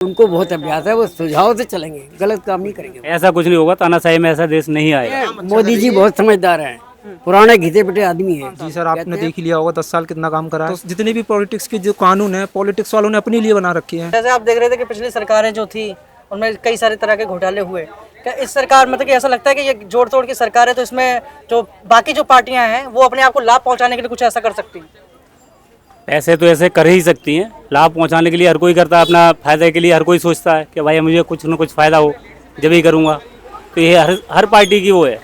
उनको बहुत अभ्यास है, वो सुझाव से चलेंगे, गलत काम नहीं करेंगे। ऐसा कुछ नहीं होगा, तानाशाही में ऐसा देश नहीं आएगा। मोदी जी बहुत समझदार हैं, पुराने घिसे पिटे आदमी हैं। जी सर, आपने देख ही लिया होगा 10 साल कितना काम करा है। तो जितने भी पॉलिटिक्स के जो कानून है, पॉलिटिक्स वालों ने अपने लिए बना रखे हैं। जैसे आप देख रहे थे कि पिछली सरकारें जो थी उनमें कई सारे तरह के घोटाले हुए। क्या इस सरकार मतलब कि ऐसा लगता है कि ये जोड़ तोड़ की सरकार है, तो इसमें जो बाकी जो पार्टियां हैं वो अपने आप को लाभ पहुंचाने के लिए कुछ ऐसा कर सकती हैं? ऐसे तो ऐसे कर ही सकती हैं, लाभ पहुंचाने के लिए हर कोई करता है, अपना फायदे के लिए हर कोई सोचता है कि भाई मुझे कुछ न कुछ फायदा हो जब ही करूँगा। तो ये हर पार्टी की वो है,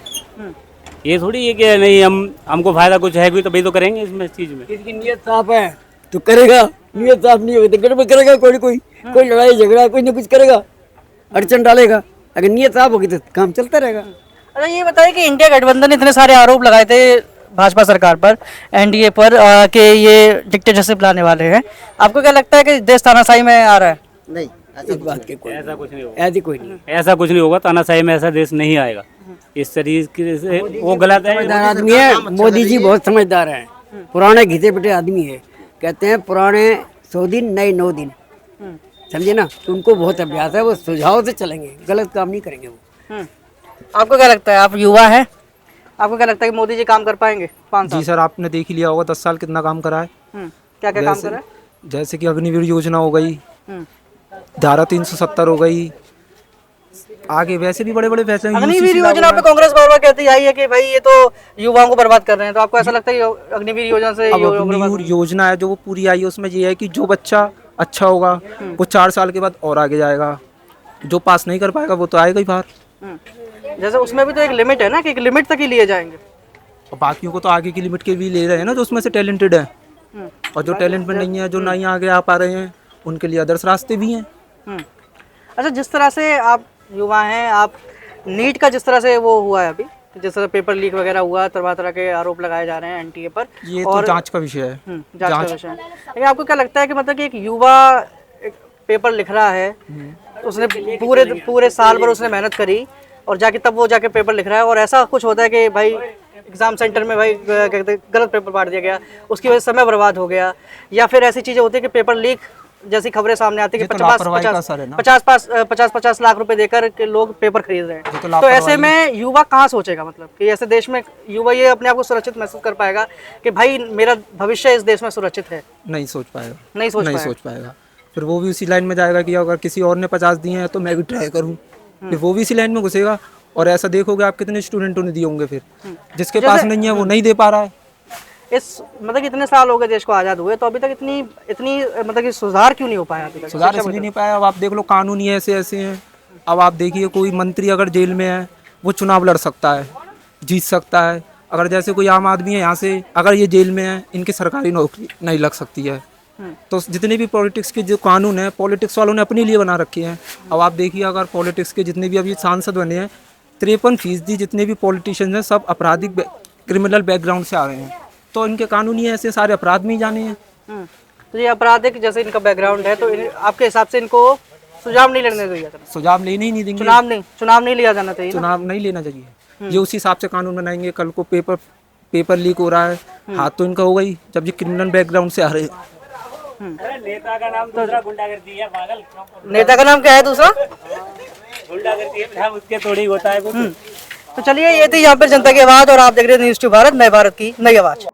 ये थोड़ी है कि नहीं हमको फायदा कुछ है कोई तभी तो करेंगे इसमें चीज़ में। इसकी नीयत साफ है तो करेगा, नीयत साफ नहीं होगी तो गड़बड़ करेगा। कोई लड़ाई झगड़ा कोई ना कुछ करेगा, अड़चन डालेगा। अगर नीयत साफ होगी तो काम चलता रहेगा। अच्छा ये बताइए कि इंडिया गठबंधन ने इतने सारे आरोप लगाए थे भाजपा सरकार पर, एनडीए पर, कि ये डिक्टेटरशिप लाने वाले हैं। आपको क्या लगता है कि देश तानाशाही में आ रहा है? नहीं, इस बात के कोई ऐसा कुछ नहीं होगा, ऐसी कोई नहीं। ऐसा कुछ नहीं होगा, तानाशाही में ऐसा देश नहीं आएगा। इस तरीके से वो गलत है। समझदार आदमी है, मोदी जी बहुत समझदार हैं, पुराने घिसे पिटे आदमी है। कहते हैं पुराने 100 दिन नए 9 दिन, समझे ना। तो उनको बहुत अभ्यास है, वो सुझाव से चलेंगे, गलत काम नहीं करेंगे वो। आपको क्या लगता है, आप युवा हैं, आपको क्या लगता है कि मोदी जी काम कर पाएंगे 5 साल? जी सर, आपने देख ही लिया होगा 10 साल कितना काम करा है। क्या क्या काम करा है? जैसे कि अग्निवीर योजना हो गई, धारा 370 हो गई, आगे वैसे भी बड़े बड़े फैसले। अग्निवीर योजना पे कांग्रेस बार बार कहती आई है कि भाई ये तो युवाओं को बर्बाद कर रहे हैं, तो आपको ऐसा लगता है कि अग्निवीर योजना से अब अग्निवीर योजना है जो वो पूरी आई है, उसमें ये है कि जो बच्चा अच्छा होगा वो 4 साल के बाद और आगे जाएगा, जो पास नहीं कर पाएगा वो तो आएगा ही बाहर। जैसे उसमें भी तो एक लिमिट है ना, कि एक लिमिट तक ही लिए जाएंगे। और बाकियों को तो आगे की लिमिट के भी ले रहे हैं ना, जो उसमें से टैलेंटेड है। और जो टैलेंट में नहीं है, जो नहीं आगे आ पा रहे हैं, उनके लिए अदर्स रास्ते भी हैं। अच्छा, जिस तरह से आप युवा हैं, आप नीट का जिस तरह से वो हुआ है अभी, जिस तरह पेपर लीक वगैरह हुआ, तरह तरह के आरोप लगाए जा रहे हैं एनटीए पर, ये तो जांच का विषय है। जांच का विषय है। लेकिन आपको क्या लगता है कि मतलब कि एक युवा एक पेपर लिख रहा है, उसने पूरे साल भर उसने मेहनत करी और जाके तब वो जाके पेपर लिख रहा है, और ऐसा कुछ होता है कि भाई एग्जाम सेंटर में भाई गलत पेपर बांट दिया गया, उसकी वजह से समय बर्बाद हो गया, या फिर ऐसी चीजें होती है कि पेपर लीक जैसी खबरें सामने आती है कि 50 लाख रुपए देकर के लोग पेपर खरीद रहे हैं। तो ऐसे में युवा कहाँ सोचेगा, मतलब कि ऐसे देश में युवा ये अपने आप को सुरक्षित महसूस कर पाएगा कि भाई मेरा भविष्य इस देश में सुरक्षित है? नहीं सोच पाएगा, नहीं सोच पाएगा। फिर वो भी उसी लाइन में जाएगा कि अगर किसी और ने 50 दिए हैं तो मैं भी ट्राई करूँ, फिर वो भी इसी लाइन में घुसेगा। और ऐसा देखोगे आप कितने स्टूडेंटों ने दिए होंगे, फिर जिसके पास नहीं है वो नहीं दे पा रहा है। इस मतलब कितने साल हो गए देश को आज़ाद हुए, तो अभी तक इतनी मतलब कि सुधार क्यों नहीं हो पाया अभी तक? सुधार इसलिए नहीं पाया, अब आप देख लो कानून ही ऐसे ऐसे हैं। अब आप देखिए कोई मंत्री अगर जेल में है वो चुनाव लड़ सकता है, जीत सकता है। अगर जैसे कोई आम आदमी है यहाँ से, अगर ये जेल में है, इनकी सरकारी नौकरी नहीं लग सकती है। तो जितने भी पॉलिटिक्स के जो कानून है, पॉलिटिक्स वालों ने अपने लिए बना रखे हैं। अब आप देखिए अगर पॉलिटिक्स के जितने भी अभी सांसद बने हैं, 53% जितने भी पॉलिटिशियंस हैं सब आपराधिक क्रिमिनल बैकग्राउंड से आ रहे हैं। तो इनके कानून ही ऐसे सारे अपराध में ही जाने हैं। तो ये आपराधिक जैसे इनका बैकग्राउंड है, तो आपके हिसाब से इनको सुझाव नहीं लेने चाहिए? सुझाव लेने ही नहीं देंगे, चुनाव नहीं लिया जाना चाहिए, चुनाव नहीं लेना चाहिए। ये उसी हिसाब से कानून बनाएंगे। कल को पेपर लीक हो रहा है, हाथ तो इनका हो गई जब ये क्रिमिनल बैकग्राउंड से आ रहे हैं। नेता का नाम दूसरा, गुंडागर्दी है पागल। नेता का नाम क्या है दूसरा? गुंडागर्दी है, उसके थोड़ी होता है कुछ। तो चलिए, ये थी यहाँ पर जनता की आवाज़, और आप देख रहे हैं न्यूज़ 2 भारत, नए भारत की नई आवाज़।